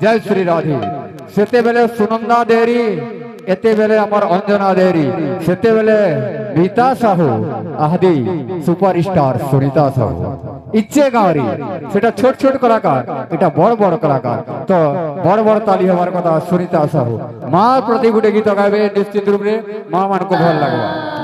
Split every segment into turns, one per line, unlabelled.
जय श्री राधे सेते बेले सुनंदा देरी एते बेले अमर अंजना देरी सेते बेले मीता साहू आहदी सुपरस्टार सुनीता साहू इच्छे गाँवरी सेटा छोट छोट कलाकार एटा बड़ बड़ कलाकार तो बड़ बड़ ताली हमार कथा सुनीता साहू माँ प्रति गोटे गीत गावे निश्चित रूप से माँ मान को भल लगवा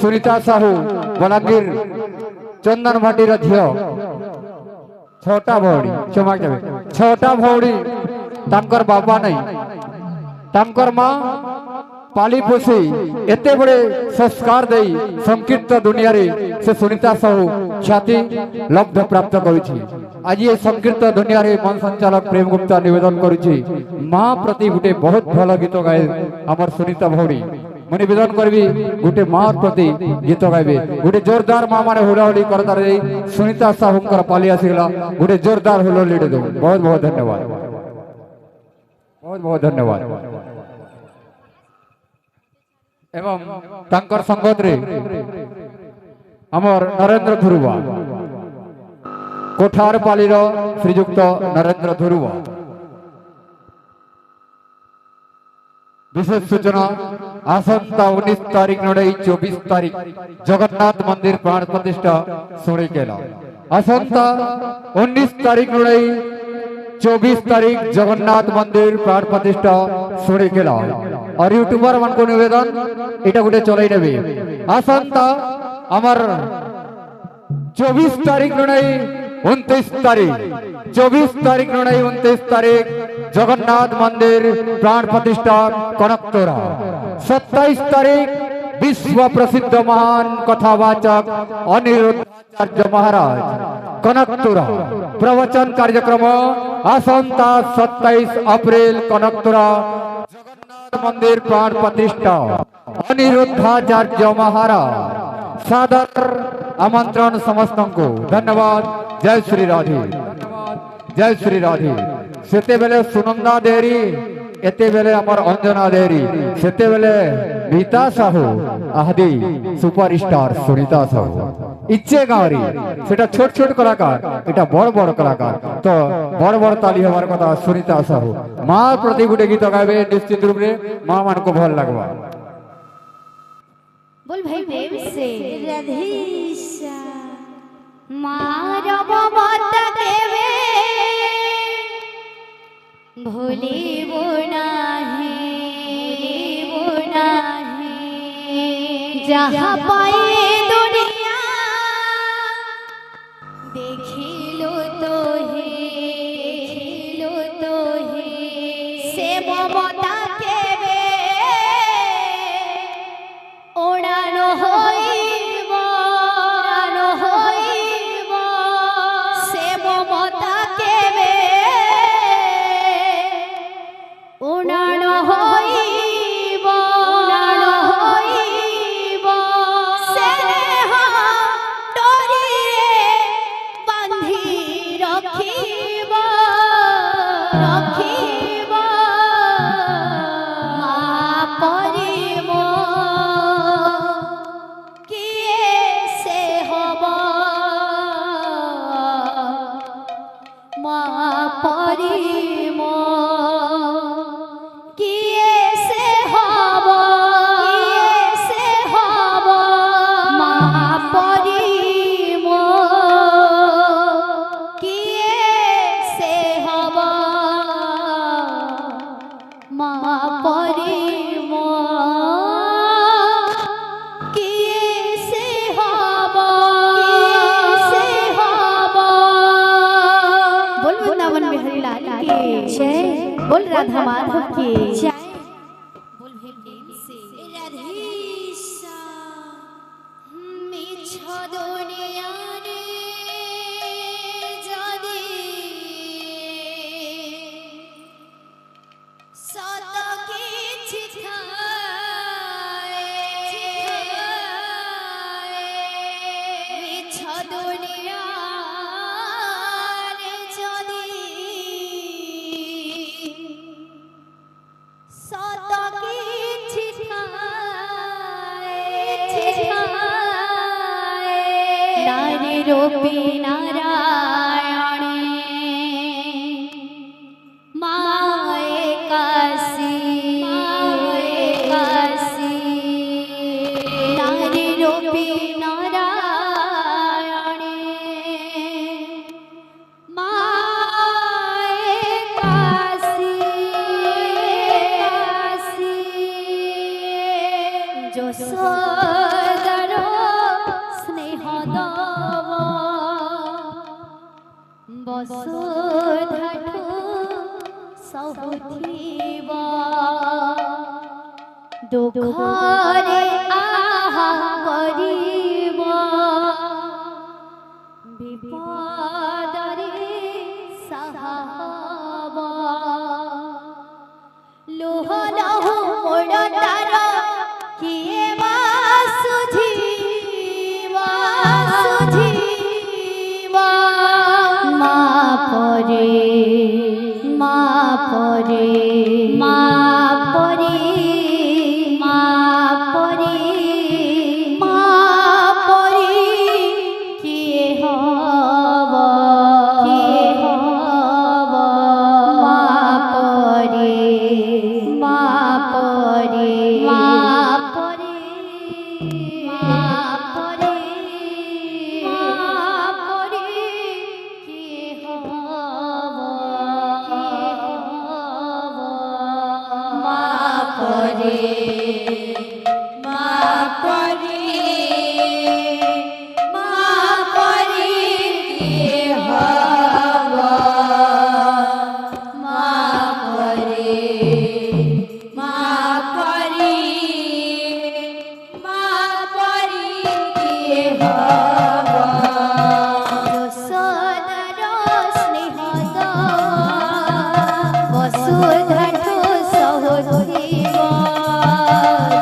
सुनीता साहू बलांगीर चंदन भाटीर झील छोटा भौड़ी क्षमा देवे छोटा भौड़ी तांकर बाबा नहीं तांकर माँ पाली पोषी एते बड़े संस्कार देई संकीर्त दुनिया रे से सुनीता साहू ख्याति लब्ध प्राप्त करुछि आज ये संकीर्त दुनिया रे मन संचालक प्रेम गुप्ता निवेदन करुछि माँ प्रति गोटे बहुत भल गीत गाए हमर सुनीता भौड़ी मैं निवेदन करी गोटे माँ प्रति गीत गाइबे गोटे जोरदार माँ माने हुलाहुली करतार सुनीता साहू पाली आसीगला गोटे जोरदार हुलाहुली दो बहुत बहुत धन्यवाद बहुत बहुत धन्यवाद एवं तांकर संगत रे अमर नरेंद्र धुरुवा कोठार पाली श्रीजुक्त नरेंद्र धुरुवा विशेष सूचना आसंता 19 तारीख नड़ई 24 तारीख जगन्नाथ मंदिर प्राण प्रतिष्ठा सुनी केला आसंता 19 तारीख नड़ई 24 तारीख जगन्नाथ मंदिर प्राण प्रतिष्ठा सुनी केला और यूट्यूबर मन को निवेदन इटा गोटे चलाई नेबे आसंता अमर 24 तारीख नड़ई 29 तारीख 24 तारीख नड़ई 29 तारीख जगन्नाथ मंदिर प्राण प्रतिष्ठा कनकतोरा 27 तारीख विश्व प्रसिद्ध महान कथावाचक अनिरुद्धाचार्य महाराज कनकतोरा प्रवचन कार्यक्रम आसंता 27 अप्रैल कनकतोरा जगन्नाथ मंदिर प्राण प्रतिष्ठा अनिरुद्धाचार्य महाराज सादर आमंत्रण समस्त को धन्यवाद जय श्री राधे जय श्री राधे सेते बेले सुनंदा देरी एते बेले अमर अंजना देरी सेते बेले मीता साहू आहदी सुपरस्टार सुनीता साहू इच्छे गाँवरी सेटा छोट छोट कलाकार एटा बड़ बड़ कलाकार तो बड़ बड़ ताली हमार कथा सुनीता साहू माँ प्रति गोटे गीत गावे निश्चित रूप से माँ मान को भल लगवा
बोल भाई प्रेम से राधेशा मारो ममता केवे भोली बोना है जहाँ पाए दुनिया देखिलो तो है से ममता केवे ओड़ानो होइब से ममता केवे ओड़ानो होइब स्नेह डोरिए बांधी रखिब माँ परिम किए से हब माँ परिम किए से हब माँ परिम किए से हब माँ परिम किए से हब बोल वृंदावन में हरि लाल जय बोल राधा माधव की जय बोल भीम से राधेशा मिछ दुनिया रे যদি সত কিছু থাকে মিছ দুনিয়া রে যদি সত কিছু থাকে নারী রূপী নারায়ণে মায়ে কাশী নারী রূপী নারায়ণে মায়ে কাশী যশোদার স্নেহ দব বসুধাঠু সহুথিব দুঃখরে আহা করিব বিপদরে সাহাব লোহ লহ মোড় তার কিয়ে সুঝিব মা পরে মা পরে মা পরে মা পরে মা পরে কিয়ে হব মা পরে মা পরে মা পরে মা পরে মা পরে কিয়ে হব মা পরে মা পরে মা পরে কিয়ে হব মা পরে মা পরে মা পরে কিয়ে হব যশোদার স্নেহ বসুধাঠু সহুথিব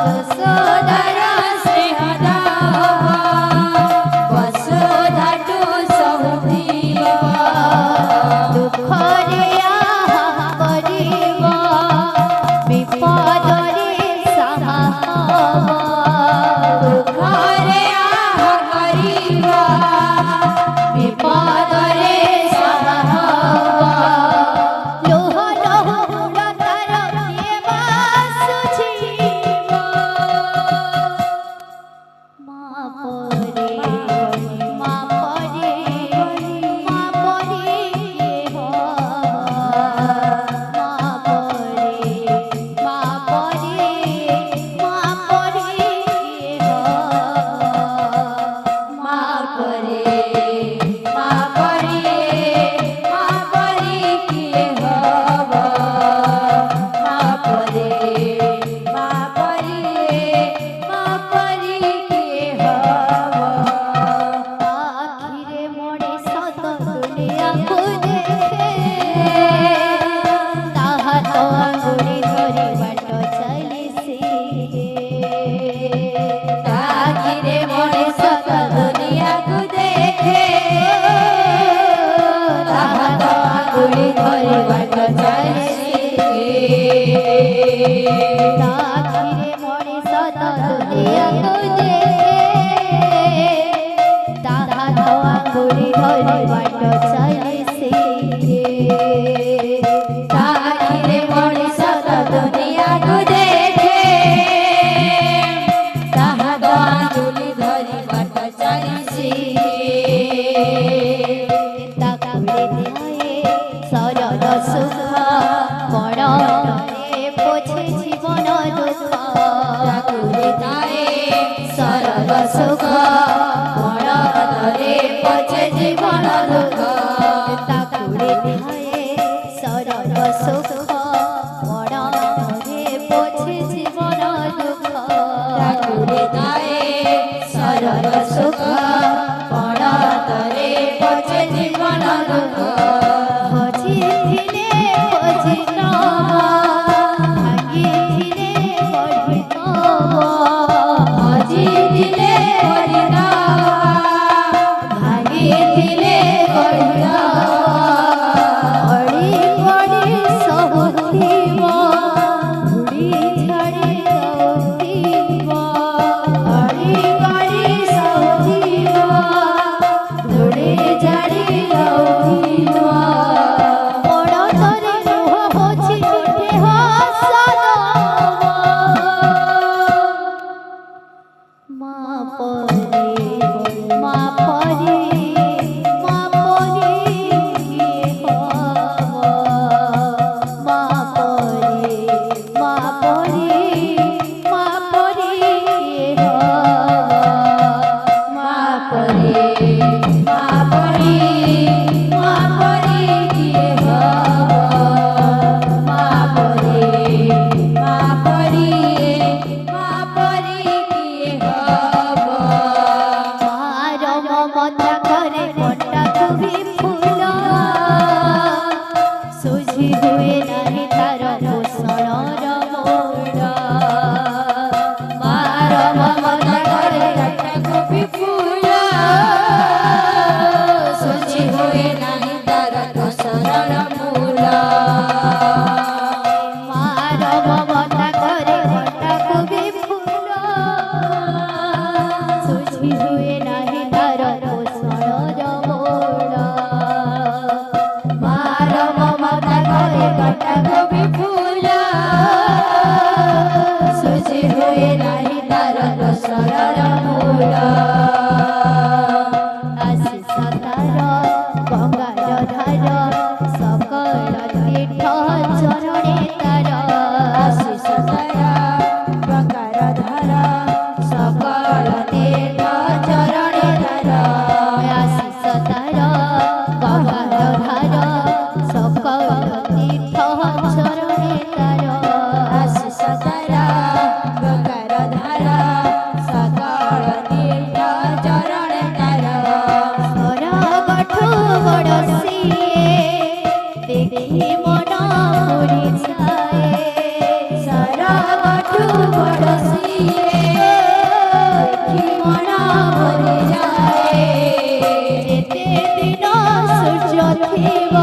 যশোদার স্নেহ বসুধাঠু সহুথিব দুঃখরে আহা করিব বিপদরে সাহা হব দুঃখরে আহা করিব বিপদরে সাহা হব লোহ লহ মোড় তার কিয়ে সুঝিব মা পরে মা পরে মা পরে কিয়ে হব মা পরে মা পরে মা পরে কিয়ে হব মা পরে মা পরে মা পরে কিয়ে হব মা পরে মা পরে মা পরে কিয়ে হব আখিরে মোড়ে সত দুনিয়াকু দেখে তাহা তো আঙ্গুলি ধরি বাট চালিছি আখিরে মোড়ে সত দুনিয়াকু দেখে তাহা তো আঙ্গুলি ধরি বাট চালিছি আখিরে মোড়ে সত দুনিয়াকু দেখে তাহা তো আঙ্গুলি ধরি বাট চালিছি আখিরে মোড়ে সত দুনিয়াকু দেখে তাহা তো আঙ্গুলি ধরি বাট চালিছি তাকুড়ে ধায়ে সরল সুখ পড়ে পোছে জীবন দুঃখ তাকুড়ে ধায়ে সরল সুখ পড়ে পোছে জীবন দুঃখ তাকুড়ে ধায়ে সরল ସରଗ ସୁଖ ମନରେ ପୋଛି ଜୀବନ ଦୁଃଖ
ଠାକୁରେ ଥାଏ ସରଗ ସୁଖ ପଣତରେ ପଛେ ଜୀବନ ଦୁଃଖ
ଖୋଜିଥିଲେ ଖୋଜି ନବ ଭାଙ୍ଗିଥିଲେ ଗଢ଼ି ନବ
ଖୋଜିଥିଲେ କରିଦବ ଭାଙ୍ଗିଥିଲେ କରିଦବ
ଅଳି ପଡ଼ି ସହୁଥିବ ଧୂଳି ଝାଡ଼ି ଦଉଥିବ
ଅଳି କରି ସହୁଥିବ ଧୂଳି ଝାଡ଼ି ଦଉଥିବ
ପଣତରେ ଲୁହ ପୋଛି ଉଠେ ହସନ ମା ପରି ମା ପରି ମା ପରି କିଏ ହବ ମା ପରି ମା ପରି ମା ପରି କିଏ ହବ
ମା ପରି ମା ପରି ମା ପରି କିଏ ହବ ମା ପରି ମା ପରି ମା ପରି କିଏ ହବ
ମାର ମମତା କରେ କଣ୍ଟାକୁ ବି ଫୁଲ ସୁଝି ହୁଏ ନାହିଁ ତାର ପୋଷଣର ମୂଳ
ମାର ମମତା କରେ କଟାକୁ ବି ଫୁଲ ଶୁଚି ହୁଏ ନାହିଁ ତାର ଦୋଷର ମୂଳ
ମାର ମମତା କରେ କଣ୍ଟାକୁ ବି ଫୁଲ ସୁଝି ହୁଏ ନାହିଁ ତାର ପୋଷଣର ମୂଳ
ମାର ମମତା କରେ କଟାକୁ ବି ଫୁଲ ଶୁଚି ହୁଏ ନାହିଁ ତାର ଦୋଷର ମୂଳ
ଆଶିଷ ତାର ଗଙ୍ଗାର ଧାର ସକଳ ତୀର୍ଥ ଚରଣେ ତାର
ଆଶିଷ ତାର ଗଙ୍ଗାର ଧାର ସକଳ ତୀର୍ଥ ଚରଣେ ତାର
ଆଶିଷ ତାର ଗଙ୍ଗାର ଧାର ସକଳ ତୀର୍ଥ ଚରଣେ ତାର
ଆଶିଷ ତାର ଗଙ୍ଗାର ଧାର ସକଳ ତୀର୍ଥ ଚରଣେ ତାର
ସରଗଠୁ ବଡ଼ ସିଏ ଦେଖି ମନ ପୁରିଯାଏ
ସରଗଠୁ ବଡ଼ ସିଏ ଦେଖି ମନ ଭରିଯାଏ
ଯେତେ ଦିନ ସୂର୍ଯ୍ୟ ଥିବ